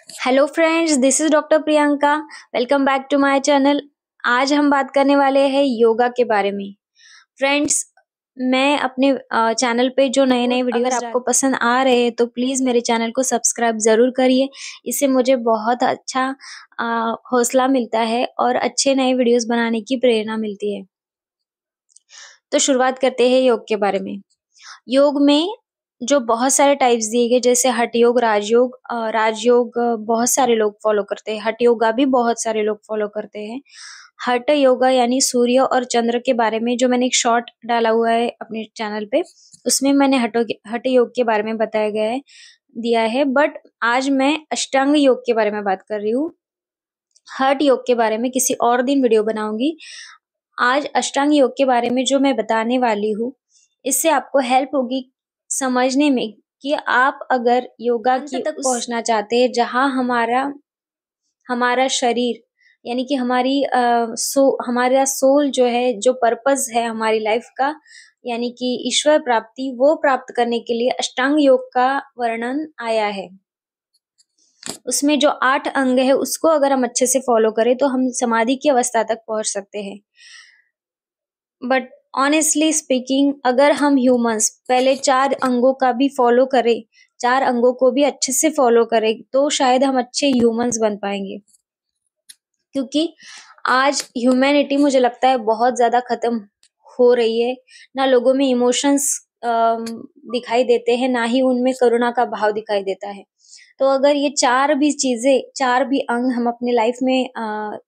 Hello friends, this is doctor Priyanka. Welcome back to my channel. आज हम बात करने वाले हैं योगा के बारे में। फ्रेंड्स, मैं अपने चैनल पे जो नए नए वीडियोस आपको पसंद आ रहे हैं तो प्लीज मेरे चैनल को सब्सक्राइब जरूर करिए। इससे मुझे बहुत अच्छा हौसला मिलता है और अच्छे नए वीडियोस बनाने की प्रेरणा मिलती है। तो शुरुआत करते हैं योग के बारे में। योग में जो बहुत सारे टाइप्स दिए गए, जैसे हठ योग, राजयोग। राजयोग बहुत सारे लोग फॉलो करते हैं, हठ योगा भी बहुत सारे लोग फॉलो करते हैं। हठ योगा यानी सूर्य और चंद्र के बारे में जो मैंने एक शॉर्ट डाला हुआ है अपने चैनल पे, उसमें मैंने हठ योग के बारे में बताया गया है, दिया है। बट आज मैं अष्टांग योग के बारे में बात कर रही हूँ। हठ योग के बारे में किसी और दिन वीडियो बनाऊंगी। आज अष्टांग योग के बारे में जो मैं बताने वाली हूँ, इससे आपको हेल्प होगी समझने में कि आप अगर योगा की तक पहुंचना चाहते हैं जहां हमारा हमारा शरीर यानी कि हमारा सोल जो है, जो पर्पस है हमारी लाइफ का, यानी कि ईश्वर प्राप्ति, वो प्राप्त करने के लिए अष्टांग योग का वर्णन आया है। उसमें जो 8 अंग है उसको अगर हम अच्छे से फॉलो करें तो हम समाधि की अवस्था तक पहुंच सकते हैं। बट ऑनेस्टली स्पीकिंग, अगर हम ह्यूमंस पहले 4 अंगों का भी फॉलो करें, 4 अंगों को भी अच्छे से फॉलो करें, तो शायद हम अच्छे ह्यूमंस बन पाएंगे। क्योंकि आज ह्यूमैनिटी मुझे लगता है बहुत ज्यादा खत्म हो रही है। ना लोगों में इमोशंस दिखाई देते हैं, ना ही उनमें करुणा का भाव दिखाई देता है। तो अगर ये 4 भी चीजें, 4 भी अंग हम अपने लाइफ में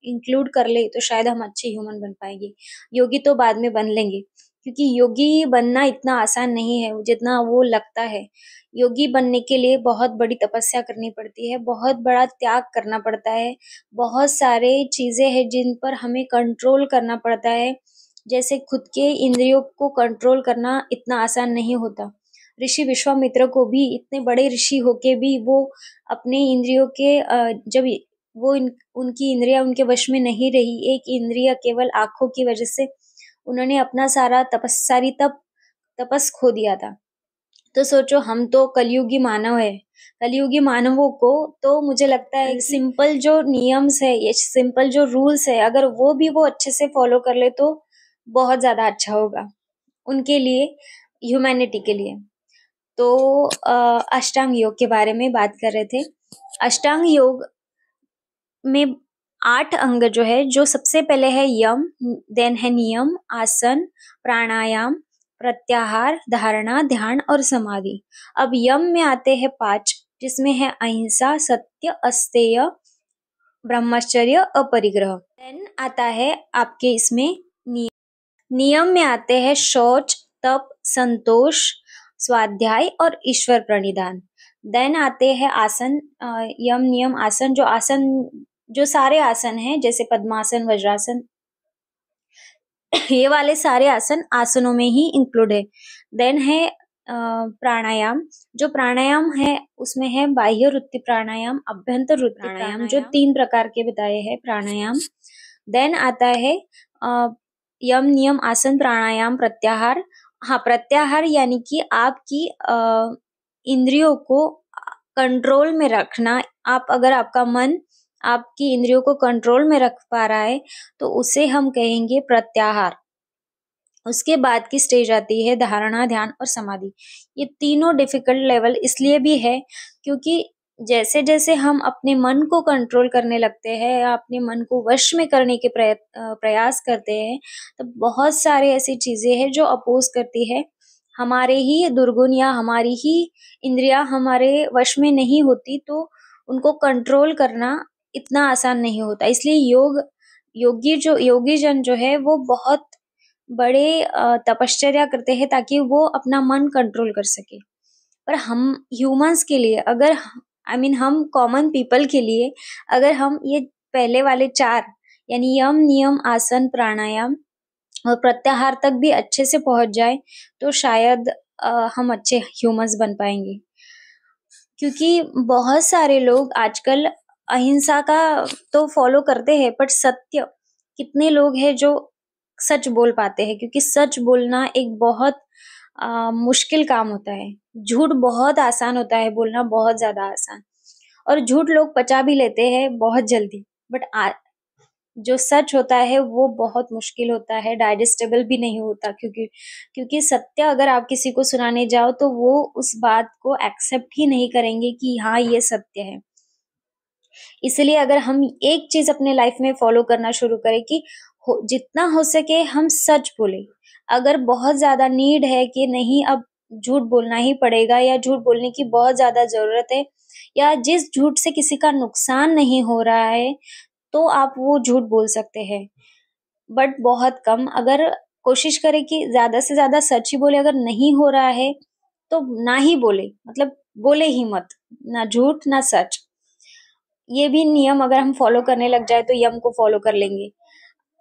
इंक्लूड कर ले तो शायद हम अच्छे ह्यूमन बन पाएंगे। योगी तो बाद में बन लेंगे, क्योंकि योगी बनना इतना आसान नहीं है जितना वो लगता है। योगी बनने के लिए बहुत बड़ी तपस्या करनी पड़ती है, बहुत बड़ा त्याग करना पड़ता है, बहुत सारे चीजें हैं जिन पर हमें कंट्रोल करना पड़ता है। जैसे खुद के इंद्रियों को कंट्रोल करना इतना आसान नहीं होता। ऋषि विश्वामित्र को भी, इतने बड़े ऋषि होके भी, वो अपने इंद्रियों के जब उनकी इंद्रियां उनके वश में नहीं रही, एक इंद्रिय केवल आंखों की वजह से उन्होंने अपना सारा तपस खो दिया था। तो सोचो, हम तो कलयुगी मानव है। कलयुगी मानवों को तो मुझे लगता है सिंपल जो नियम्स है, ये सिंपल जो रूल्स है, अगर वो अच्छे से फॉलो कर ले तो बहुत ज्यादा अच्छा होगा उनके लिए, ह्यूमैनिटी के लिए। तो अष्टांग योग के बारे में बात कर रहे थे। अष्टांग योग में 8 अंग जो है, जो सबसे पहले है यम, देन है नियम, आसन, प्राणायाम, प्रत्याहार, धारणा, ध्यान और समाधि। अब यम में आते हैं 5, जिसमें है अहिंसा, सत्य, अस्तेय, ब्रह्मचर्य, अपरिग्रह। देन आता है आपके इसमें नियम में आते हैं शौच, तप, संतोष, स्वाध्याय और ईश्वर प्रणिधान। देन आते हैं आसन, यम नियम आसन। जो सारे आसन हैं, जैसे पद्मासन, वज्रासन, ये वाले सारे आसनों में ही इंक्लूड है। देन है प्राणायाम। जो प्राणायाम है उसमें है बाह्य वृत्ति प्राणायाम, अभ्यंतर वृत्ति प्राणायाम, जो 3 प्रकार के बताए हैं प्राणायाम। देन आता है यम नियम आसन प्राणायाम प्रत्याहार। हाँ, प्रत्याहार यानी कि आपकी इंद्रियों को कंट्रोल में रखना। अगर आपका मन आपकी इंद्रियों को कंट्रोल में रख पा रहा है तो उसे हम कहेंगे प्रत्याहार। उसके बाद की स्टेज आती है धारणा, ध्यान और समाधि। ये तीनों डिफिकल्ट लेवल इसलिए भी है क्योंकि जैसे जैसे हम अपने मन को कंट्रोल करने लगते हैं या अपने मन को वश में करने के प्रयास करते हैं, तो बहुत सारे ऐसी चीजें हैं जो अपोज करती है। हमारे ही दुर्गुण या हमारी ही इंद्रियां हमारे वश में नहीं होती, तो उनको कंट्रोल करना इतना आसान नहीं होता। इसलिए योगी जन जो है वो बहुत बड़े तपश्चर्या करते हैं ताकि वो अपना मन कंट्रोल कर सके। पर हम ह्यूमंस के लिए, अगर हम कॉमन पीपल के लिए, अगर हम ये पहले वाले 4 यानी यम नियम आसन प्राणायाम और प्रत्याहार तक भी अच्छे से पहुंच जाए तो शायद हम अच्छे ह्यूमंस बन पाएंगे। क्योंकि बहुत सारे लोग आजकल अहिंसा का तो फॉलो करते हैं, बट सत्य, कितने लोग हैं जो सच बोल पाते हैं? क्योंकि सच बोलना एक बहुत मुश्किल काम होता है। झूठ बहुत आसान होता है बोलना, बहुत ज्यादा आसान। और झूठ लोग पचा भी लेते हैं बहुत जल्दी, बट जो सच होता है वो बहुत मुश्किल होता है, डाइजेस्टेबल भी नहीं होता, क्योंकि सत्य अगर आप किसी को सुनाने जाओ तो वो उस बात को एक्सेप्ट ही नहीं करेंगे कि हाँ ये सत्य है। इसलिए अगर हम एक चीज अपने लाइफ में फॉलो करना शुरू करें कि जितना हो सके हम सच बोले। अगर बहुत ज्यादा नीड है कि नहीं अब झूठ बोलना ही पड़ेगा या झूठ बोलने की बहुत ज्यादा जरूरत है या जिस झूठ से किसी का नुकसान नहीं हो रहा है तो आप वो झूठ बोल सकते हैं, बट बहुत कम। अगर कोशिश करें कि ज्यादा से ज्यादा सच ही बोले, अगर नहीं हो रहा है तो ना ही बोले, मतलब बोले ही मत, ना झूठ ना सच। ये भी नियम अगर हम फॉलो करने लग जाए तो यम को फॉलो कर लेंगे।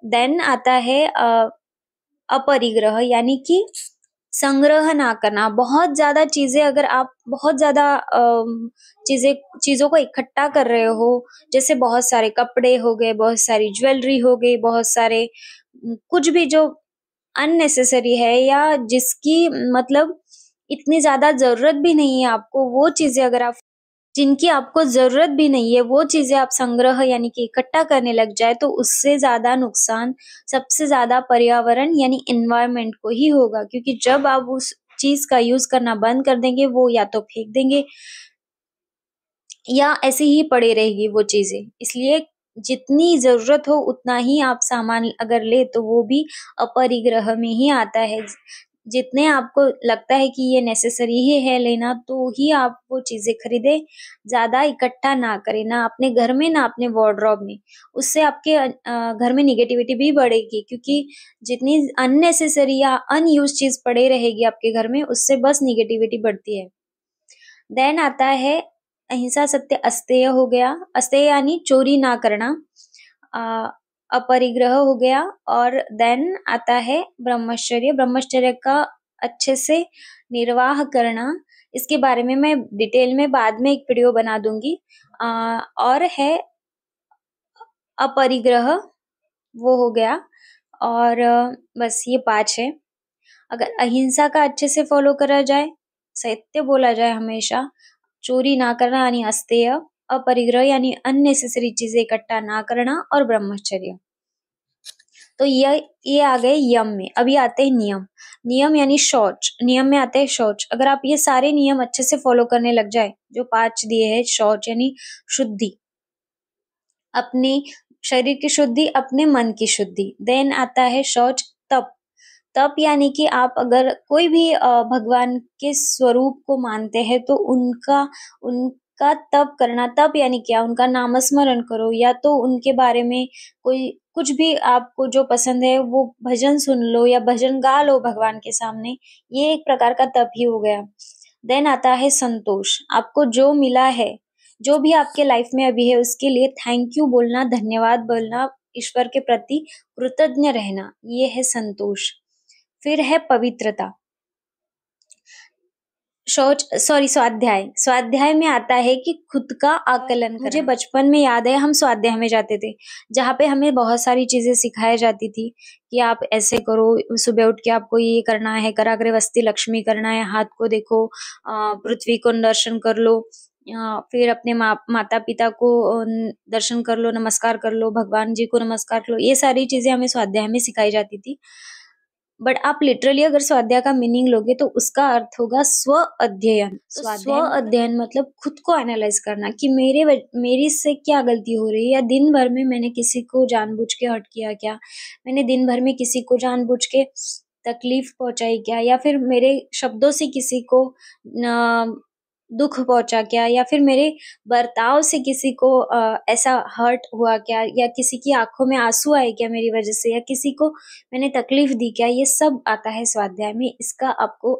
देन आता है अपरिग्रह, यानी कि संग्रह ना करना। बहुत ज्यादा चीजें, अगर आप बहुत ज्यादा चीजों को इकट्ठा कर रहे हो, जैसे बहुत सारे कपड़े हो गए, बहुत सारी ज्वेलरी हो गई, बहुत सारे कुछ भी जो अननेसेसरी है या जिसकी मतलब इतनी ज्यादा जरूरत भी नहीं है आपको, वो चीजें अगर आप जिनकी आपको जरूरत भी नहीं है वो चीजें आप संग्रह यानी कि इकट्ठा करने लग जाए तो उससे ज्यादा नुकसान सबसे ज्यादा पर्यावरण यानी एनवायरनमेंट को ही होगा, क्योंकि जब आप उस चीज का यूज करना बंद कर देंगे वो या तो फेंक देंगे या ऐसे ही पड़े रहेगी वो चीजें। इसलिए जितनी जरूरत हो उतना ही आप सामान अगर ले तो वो भी अपरिग्रह में ही आता है। जितने आपको लगता है कि ये नेसेसरी ही है लेना तो ही आप वो चीजें खरीदे, ज्यादा इकट्ठा ना करें, ना अपने घर में ना अपने वार्डरोब में। उससे आपके घर में निगेटिविटी भी बढ़ेगी, क्योंकि जितनी अननेसेसरी या अनयूज चीज पड़े रहेगी आपके घर में उससे बस निगेटिविटी बढ़ती है। देन आता है अहिंसा सत्य अस्तेय हो गया। अस्तेय यानी चोरी ना करना, अ, अपरिग्रह हो गया। और देन आता है ब्रह्मचर्य। ब्रह्मचर्य का अच्छे से निर्वाह करना, इसके बारे में मैं डिटेल में बाद में एक वीडियो बना दूंगी। और है अपरिग्रह, वो हो गया। और बस ये 5 है। अगर अहिंसा का अच्छे से फॉलो करा जाए, सत्य बोला जाए हमेशा, चोरी ना करना यानी अस्तेय, अपरिग्रह यानी अननेसेसरी चीजें इकट्ठा ना करना, और ब्रह्मचर्य, तो ये आ गए यम में। अभी आते हैं नियम। नियम यानी शौच। नियम में आते हैं शौच। अगर आप ये सारे नियम अच्छे से फॉलो करने लग जाए, जो 5 दिए हैं, शौच यानी शुद्धि, अपने शरीर की शुद्धि, अपने मन की शुद्धि। देन आता है शौच तप। तप यानी कि आप अगर कोई भी भगवान के स्वरूप को मानते हैं तो उनका तप करना। तप यानी क्या, उनका नामस्मरण करो, या तो उनके बारे में कोई कुछ भी आपको जो पसंद है वो भजन सुन लो या भजन गा लो भगवान के सामने। ये एक प्रकार का तप ही हो गया। देन आता है संतोष। आपको जो मिला है, जो भी आपके लाइफ में अभी है, उसके लिए थैंक यू बोलना, धन्यवाद बोलना, ईश्वर के प्रति कृतज्ञ रहना, ये है संतोष। फिर है पवित्रता। स्वाध्याय। स्वाध्याय में आता है कि खुद का आकलन करना। मुझे बचपन में याद है हम स्वाध्याय में जाते थे, जहाँ पे हमें बहुत सारी चीजें सिखाई जाती थी कि आप ऐसे करो, सुबह उठ के आपको ये करना है, कराग्रे वस्ती लक्ष्मी करना है, हाथ को देखो, पृथ्वी को दर्शन कर लो, फिर अपने माता पिता को दर्शन कर लो, नमस्कार कर लो, भगवान जी को नमस्कार कर लो। ये सारी चीजें हमें स्वाध्याय में सिखाई जाती थी। बट आप लिटरली अगर स्वाध्याय का मीनिंग लोगे तो उसका अर्थ होगा स्व अध्ययन। तो स्व अध्ययन मतलब खुद को एनालाइज करना कि मेरी से क्या गलती हो रही है, या दिन भर में मैंने किसी को जानबूझ के हर्ट किया क्या, मैंने दिन भर में किसी को जानबूझ के तकलीफ पहुंचाई क्या, या फिर मेरे शब्दों से किसी को दुख पहुंचा क्या, या फिर मेरे बर्ताव से किसी को ऐसा हर्ट हुआ क्या, या किसी की आंखों में आंसू आए क्या मेरी वजह से, या किसी को मैंने तकलीफ दी क्या। ये सब आता है स्वाध्याय में। इसका आपको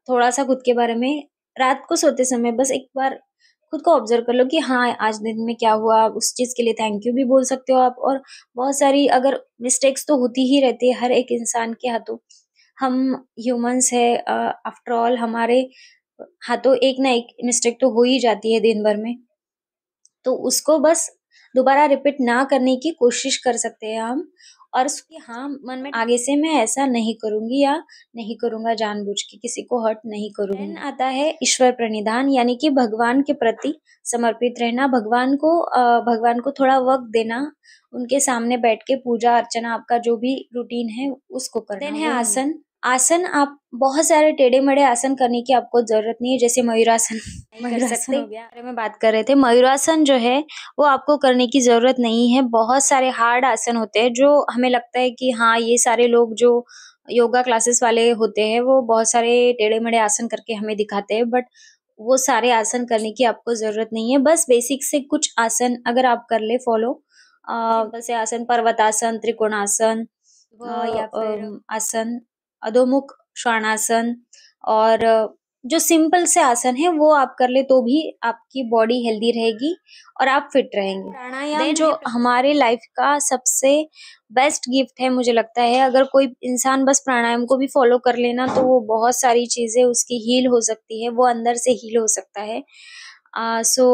थोड़ा सा खुद के बारे में रात को सोते समय बस एक बार खुद को ऑब्जर्व कर लो कि हाँ आज दिन में क्या हुआ, उस चीज के लिए थैंक यू भी बोल सकते हो आप। और बहुत सारी अगर मिस्टेक्स तो होती ही रहती है हर एक इंसान के हाथों, हम ह्यूमंस है, आफ्टर ऑल हमारे हाथों एक ना एक मिस्टेक तो हो ही जाती है दिन भर में। तो उसको बस दोबारा रिपीट ना करने की कोशिश कर सकते हैं हम। और उसकी हाँ मन में आगे से मैं ऐसा नहीं करूंगी या नहीं करूंगा, जानबूझ के किसी को हर्ट नहीं करूंगी। देन आता है ईश्वर प्रणिधान, यानी कि भगवान के प्रति समर्पित रहना, भगवान को थोड़ा वक्त देना, उनके सामने बैठ के पूजा अर्चना, आपका जो भी रूटीन है उसको करना। देन है आसन। आसन आप बहुत सारे टेढ़े मेढ़े आसन करने की आपको जरूरत नहीं है, जैसे मयूरासन कर सकते हो गया, बारे में बात कर रहे थे। मयूरासन जो है वो आपको करने की जरूरत नहीं है। बहुत सारे हार्ड आसन होते हैं जो हमें लगता है कि हाँ ये सारे लोग जो योगा क्लासेस वाले होते हैं वो बहुत सारे टेढ़े मेढ़े आसन करके हमें दिखाते हैं, बट वो सारे आसन करने की आपको जरूरत नहीं है। बस बेसिक से कुछ आसन अगर आप कर ले फॉलो, सिंपल से आसन, पर्वतासन, त्रिकोणासन, या फिर आसन, अधोमुख श्वानासन, और जो सिंपल से आसन है वो आप कर ले तो भी आपकी बॉडी हेल्दी रहेगी और आप फिट रहेंगे। प्राणायाम जो हमारे लाइफ का सबसे बेस्ट गिफ्ट है मुझे लगता है। अगर कोई इंसान बस प्राणायाम को भी फॉलो कर लेना तो वो बहुत सारी चीजें उसकी हील हो सकती है, वो अंदर से हील हो सकता है। सो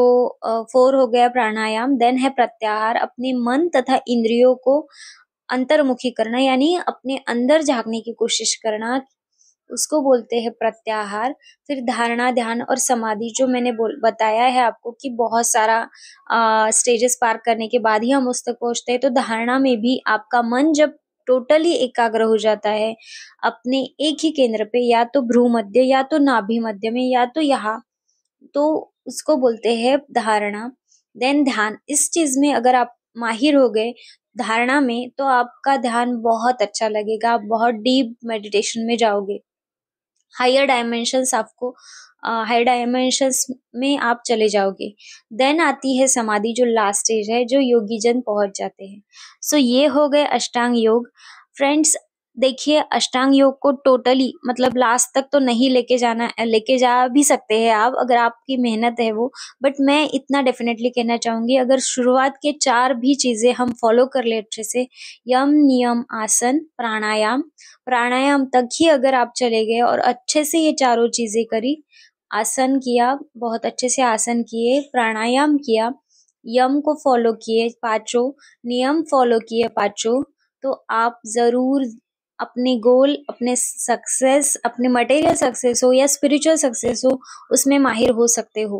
4 हो गया प्राणायाम। देन है प्रत्याहार, अपने मन तथा इंद्रियों को अंतर्मुखी करना, यानी अपने अंदर झांकने की कोशिश करना, उसको बोलते हैं प्रत्याहार। फिर धारणा, ध्यान और समाधि, जो मैंने बताया है आपको कि बहुत सारा स्टेजेस पार करने के बाद ही हम उस तक पहुंचते हैं। तो धारणा में भी आपका मन जब टोटली एकाग्र हो जाता है अपने एक ही केंद्र पे, या तो भ्रू मध्य या तो नाभि मध्य में या तो यहाँ, तो उसको बोलते हैं धारणा। देन ध्यान, इस चीज में अगर आप माहिर हो गए धारणा में तो आपका ध्यान बहुत अच्छा लगेगा, आप बहुत डीप मेडिटेशन में जाओगे, हायर डायमेंशंस आपको हायर डायमेंशंस में आप चले जाओगे। देन आती है समाधि, जो लास्ट स्टेज है, जो योगी जन पहुंच जाते हैं। सो ये हो गए अष्टांग योग। फ्रेंड्स देखिए, अष्टांग योग को टोटली मतलब लास्ट तक तो नहीं लेके जा भी सकते हैं आप अगर आपकी मेहनत है वो, बट मैं इतना डेफिनेटली कहना चाहूंगी, अगर शुरुआत के 4 भी चीजें हम फॉलो कर ले अच्छे से, यम नियम आसन प्राणायाम, प्राणायाम तक ही अगर आप चले गए और अच्छे से ये चारों चीजें करी, आसन किया, बहुत अच्छे से आसन किए, प्राणायाम किया, यम को फॉलो किए पांचों, नियम फॉलो किए पांचों, तो आप जरूर अपने गोल, अपने सक्सेस, अपने मटेरियल सक्सेस हो या स्पिरिचुअल सक्सेस हो, उसमें माहिर हो सकते हो।